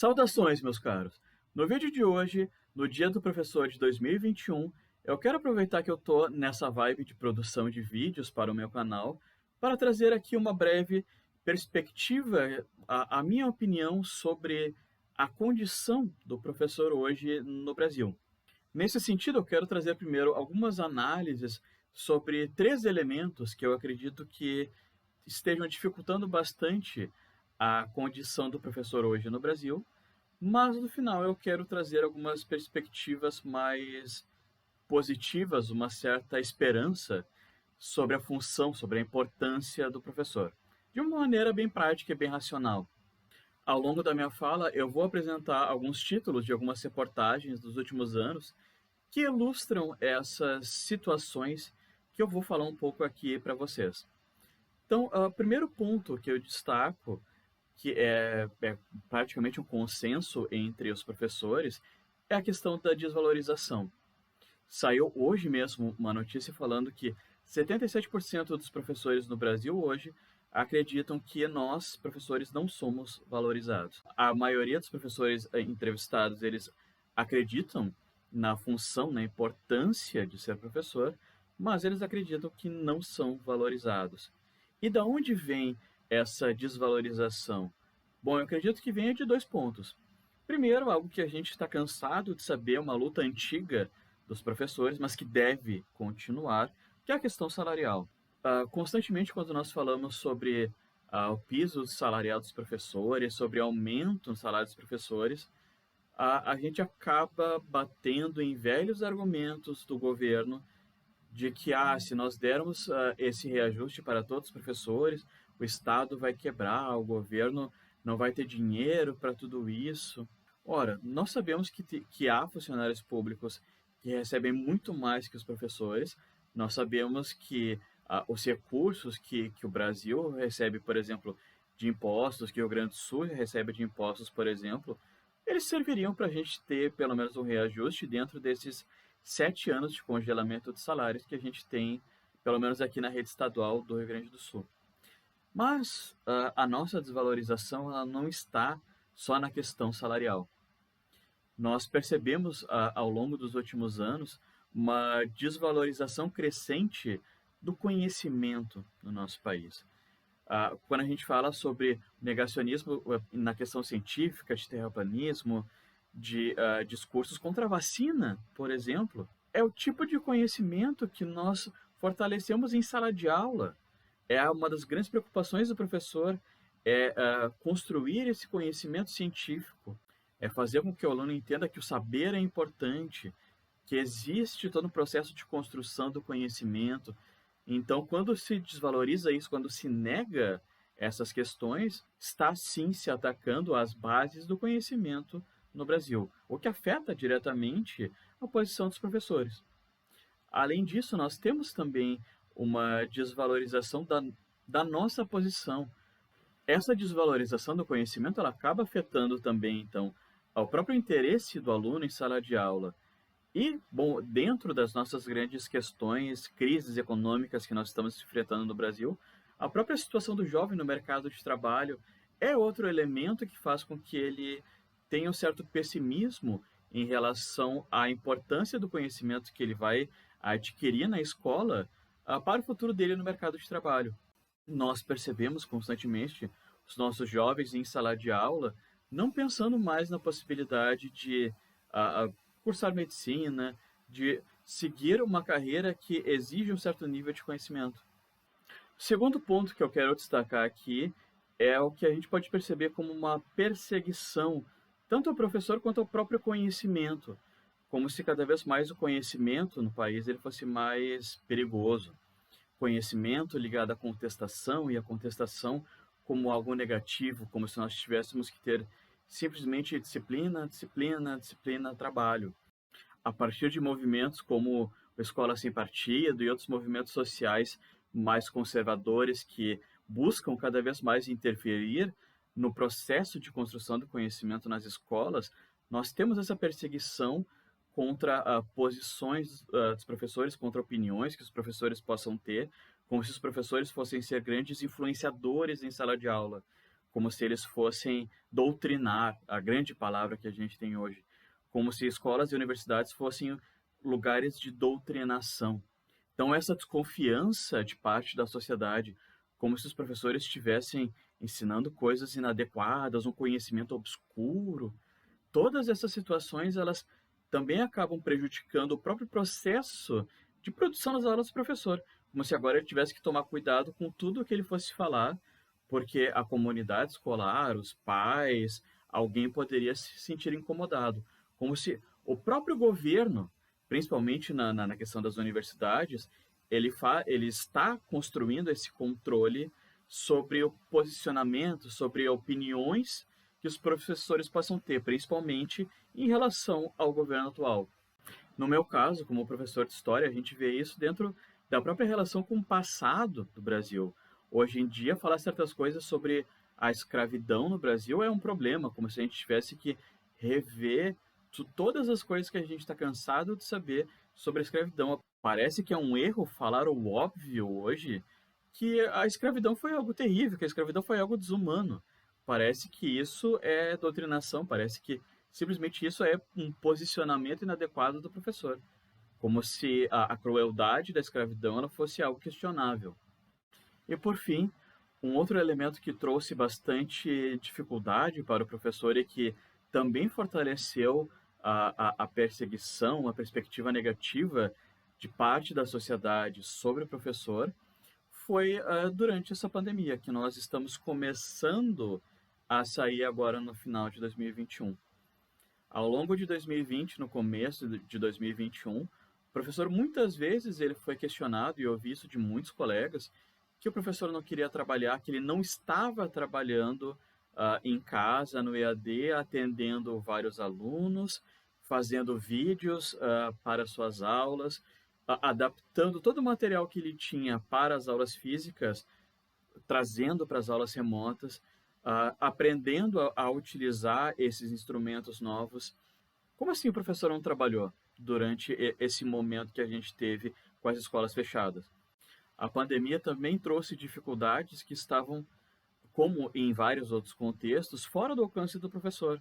Saudações, meus caros! No vídeo de hoje, no Dia do Professor de 2021, eu quero aproveitar que eu tô nessa vibe de produção de vídeos para o meu canal para trazer aqui uma breve perspectiva, a minha opinião sobre a condição do professor hoje no Brasil. Nesse sentido, eu quero trazer primeiro algumas análises sobre três elementos que eu acredito que estejam dificultando bastante a condição do professor hoje no Brasil, mas no final eu quero trazer algumas perspectivas mais positivas, uma certa esperança sobre a função, sobre a importância do professor, de uma maneira bem prática e bem racional. Ao longo da minha fala, eu vou apresentar alguns títulos de algumas reportagens dos últimos anos que ilustram essas situações que eu vou falar um pouco aqui para vocês. Então, o primeiro ponto que eu destaco, que é praticamente um consenso entre os professores, é a questão da desvalorização. Saiu hoje mesmo uma notícia falando que 77% dos professores no Brasil hoje acreditam que nós, professores, não somos valorizados. A maioria dos professores entrevistados, eles acreditam na função, na importância de ser professor, mas eles acreditam que não são valorizados. E da onde vem essa desvalorização? Bom, eu acredito que venha de dois pontos. Primeiro, algo que a gente está cansado de saber, uma luta antiga dos professores, mas que deve continuar, que é a questão salarial. Constantemente, quando nós falamos sobre o piso salarial dos professores, sobre aumento no salário dos professores, a gente acaba batendo em velhos argumentos do governo de que, se nós dermos esse reajuste para todos os professores, o Estado vai quebrar, o governo não vai ter dinheiro para tudo isso. Ora, nós sabemos que há funcionários públicos que recebem muito mais que os professores, nós sabemos que os recursos que o Brasil recebe, por exemplo, de impostos, que o Rio Grande do Sul recebe de impostos, por exemplo, eles serviriam para a gente ter pelo menos um reajuste dentro desses 7 anos de congelamento de salários que a gente tem, pelo menos aqui na rede estadual do Rio Grande do Sul. Mas a nossa desvalorização ela não está só na questão salarial. Nós percebemos ao longo dos últimos anos uma desvalorização crescente do conhecimento no nosso país. Quando a gente fala sobre negacionismo na questão científica, de terraplanismo, de discursos contra a vacina, por exemplo, é o tipo de conhecimento que nós fortalecemos em sala de aula. É uma das grandes preocupações do professor, construir esse conhecimento científico, é fazer com que o aluno entenda que o saber é importante, que existe todo um processo de construção do conhecimento. Então, quando se desvaloriza isso, quando se nega essas questões, está sim se atacando as bases do conhecimento no Brasil, o que afeta diretamente a posição dos professores. Além disso, nós temos também uma desvalorização da nossa posição. Essa desvalorização do conhecimento ela acaba afetando também, então, ao próprio interesse do aluno em sala de aula. E, bom, dentro das nossas grandes questões, crises econômicas que nós estamos enfrentando no Brasil, a própria situação do jovem no mercado de trabalho é outro elemento que faz com que ele tenha um certo pessimismo em relação à importância do conhecimento que ele vai adquirir na escola para o futuro dele no mercado de trabalho. Nós percebemos constantemente os nossos jovens em sala de aula não pensando mais na possibilidade de cursar medicina, de seguir uma carreira que exige um certo nível de conhecimento. O segundo ponto que eu quero destacar aqui é o que a gente pode perceber como uma perseguição, tanto ao professor quanto ao próprio conhecimento, como se cada vez mais o conhecimento no país ele fosse mais perigoso. Conhecimento ligado à contestação e a contestação como algo negativo, como se nós tivéssemos que ter simplesmente disciplina, disciplina, disciplina, trabalho. A partir de movimentos como o Escola Sem Partido e outros movimentos sociais mais conservadores que buscam cada vez mais interferir no processo de construção do conhecimento nas escolas, nós temos essa perseguição contra posições dos professores, contra opiniões que os professores possam ter, como se os professores fossem ser grandes influenciadores em sala de aula, como se eles fossem doutrinar, a grande palavra que a gente tem hoje, como se escolas e universidades fossem lugares de doutrinação. Então, essa desconfiança de parte da sociedade, como se os professores estivessem ensinando coisas inadequadas, um conhecimento obscuro, todas essas situações, elas também acabam prejudicando o próprio processo de produção das aulas do professor, como se agora ele tivesse que tomar cuidado com tudo que ele fosse falar, porque a comunidade escolar, os pais, alguém poderia se sentir incomodado, como se o próprio governo, principalmente na questão das universidades, ele está construindo esse controle sobre o posicionamento, sobre opiniões que os professores possam ter, principalmente em relação ao governo atual. No meu caso, como professor de história, a gente vê isso dentro da própria relação com o passado do Brasil. Hoje em dia, falar certas coisas sobre a escravidão no Brasil é um problema, como se a gente tivesse que rever todas as coisas que a gente está cansado de saber sobre a escravidão. Parece que é um erro falar o óbvio hoje, que a escravidão foi algo terrível, que a escravidão foi algo desumano. Parece que isso é doutrinação, parece que simplesmente isso é um posicionamento inadequado do professor, como se a crueldade da escravidão ela fosse algo questionável. E por fim, um outro elemento que trouxe bastante dificuldade para o professor e que também fortaleceu a perseguição, a perspectiva negativa de parte da sociedade sobre o professor foi durante essa pandemia, que nós estamos começando a sair agora no final de 2021. Ao longo de 2020, no começo de 2021, o professor muitas vezes ele foi questionado, e eu ouvi isso de muitos colegas, que o professor não queria trabalhar, que ele não estava trabalhando em casa, no EAD, atendendo vários alunos, fazendo vídeos para suas aulas, adaptando todo o material que ele tinha para as aulas físicas, trazendo para as aulas remotas, aprendendo a utilizar esses instrumentos novos. Como assim o professor não trabalhou durante esse momento que a gente teve com as escolas fechadas? A pandemia também trouxe dificuldades que estavam, como em vários outros contextos, fora do alcance do professor,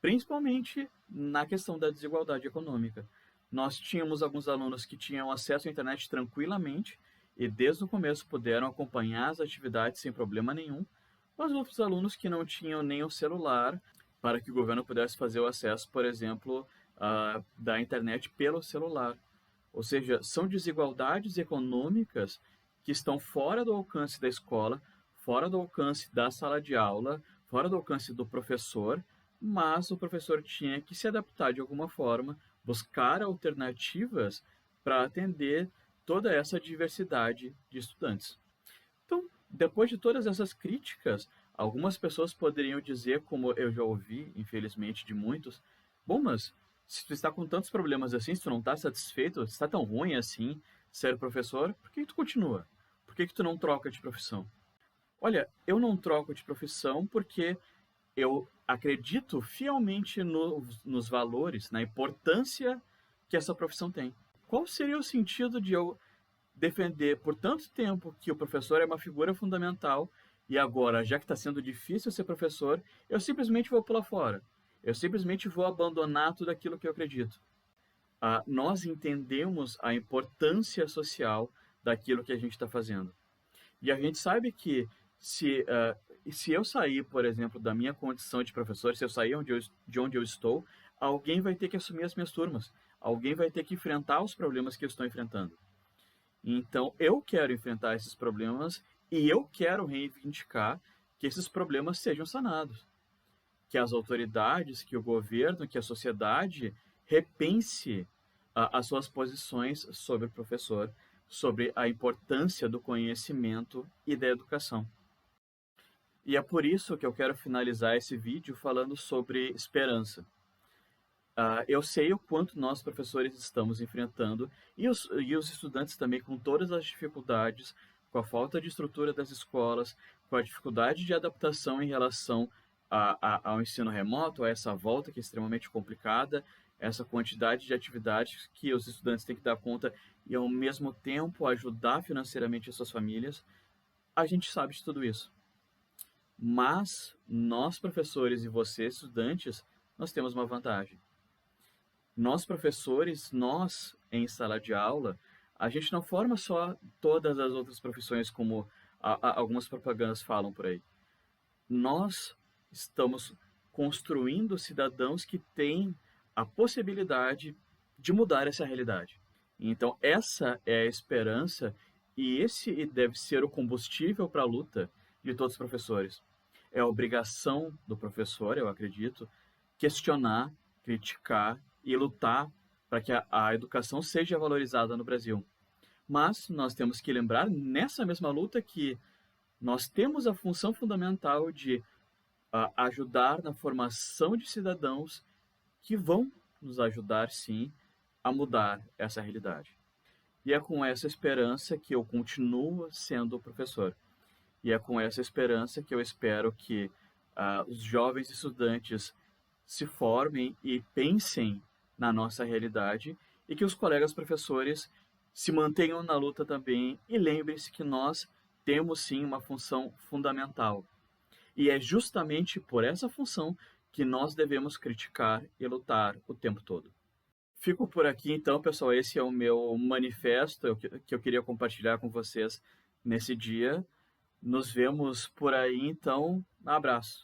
principalmente na questão da desigualdade econômica. Nós tínhamos alguns alunos que tinham acesso à internet tranquilamente e desde o começo puderam acompanhar as atividades sem problema nenhum, mas outros alunos que não tinham nem o celular para que o governo pudesse fazer o acesso, por exemplo, da internet pelo celular. Ou seja, são desigualdades econômicas que estão fora do alcance da escola, fora do alcance da sala de aula, fora do alcance do professor, mas o professor tinha que se adaptar de alguma forma, buscar alternativas para atender toda essa diversidade de estudantes. Então, depois de todas essas críticas, algumas pessoas poderiam dizer, como eu já ouvi, infelizmente, de muitos, bom, mas se tu está com tantos problemas assim, se tu não está satisfeito, se está tão ruim assim ser professor, por que tu continua? Por que tu não troca de profissão? Olha, eu não troco de profissão porque eu acredito fielmente nos valores, na importância que essa profissão tem. Qual seria o sentido de eu defender por tanto tempo que o professor é uma figura fundamental e agora, já que está sendo difícil ser professor, eu simplesmente vou pular fora. Eu simplesmente vou abandonar tudo aquilo que eu acredito. Nós entendemos a importância social daquilo que a gente está fazendo. E a gente sabe que se eu sair, por exemplo, da minha condição de professor, se eu sair de onde eu estou, alguém vai ter que assumir as minhas turmas. Alguém vai ter que enfrentar os problemas que eu estou enfrentando. Então, eu quero enfrentar esses problemas e eu quero reivindicar que esses problemas sejam sanados. Que as autoridades, que o governo, que a sociedade repense as suas posições sobre o professor, sobre a importância do conhecimento e da educação. E é por isso que eu quero finalizar esse vídeo falando sobre esperança. Eu sei o quanto nós, professores, estamos enfrentando, e os estudantes também, com todas as dificuldades, com a falta de estrutura das escolas, com a dificuldade de adaptação em relação ao ensino remoto, a essa volta que é extremamente complicada, essa quantidade de atividades que os estudantes têm que dar conta e, ao mesmo tempo, ajudar financeiramente as suas famílias. A gente sabe de tudo isso. Mas nós, professores, e vocês, estudantes, nós temos uma vantagem. Nós, professores, nós, em sala de aula, a gente não forma só todas as outras profissões como algumas propagandas falam por aí. Nós estamos construindo cidadãos que têm a possibilidade de mudar essa realidade. Então, essa é a esperança e esse deve ser o combustível para a luta de todos os professores. É a obrigação do professor, eu acredito, questionar, criticar e lutar para que a educação seja valorizada no Brasil. Mas nós temos que lembrar nessa mesma luta que nós temos a função fundamental de ajudar na formação de cidadãos que vão nos ajudar, sim, a mudar essa realidade. E é com essa esperança que eu continuo sendo professor. E é com essa esperança que eu espero que os jovens estudantes se formem e pensem na nossa realidade e que os colegas professores se mantenham na luta também e lembrem-se que nós temos sim uma função fundamental. E é justamente por essa função que nós devemos criticar e lutar o tempo todo. Fico por aqui então, pessoal. Esse é o meu manifesto que eu queria compartilhar com vocês nesse dia. Nos vemos por aí, então. Abraço.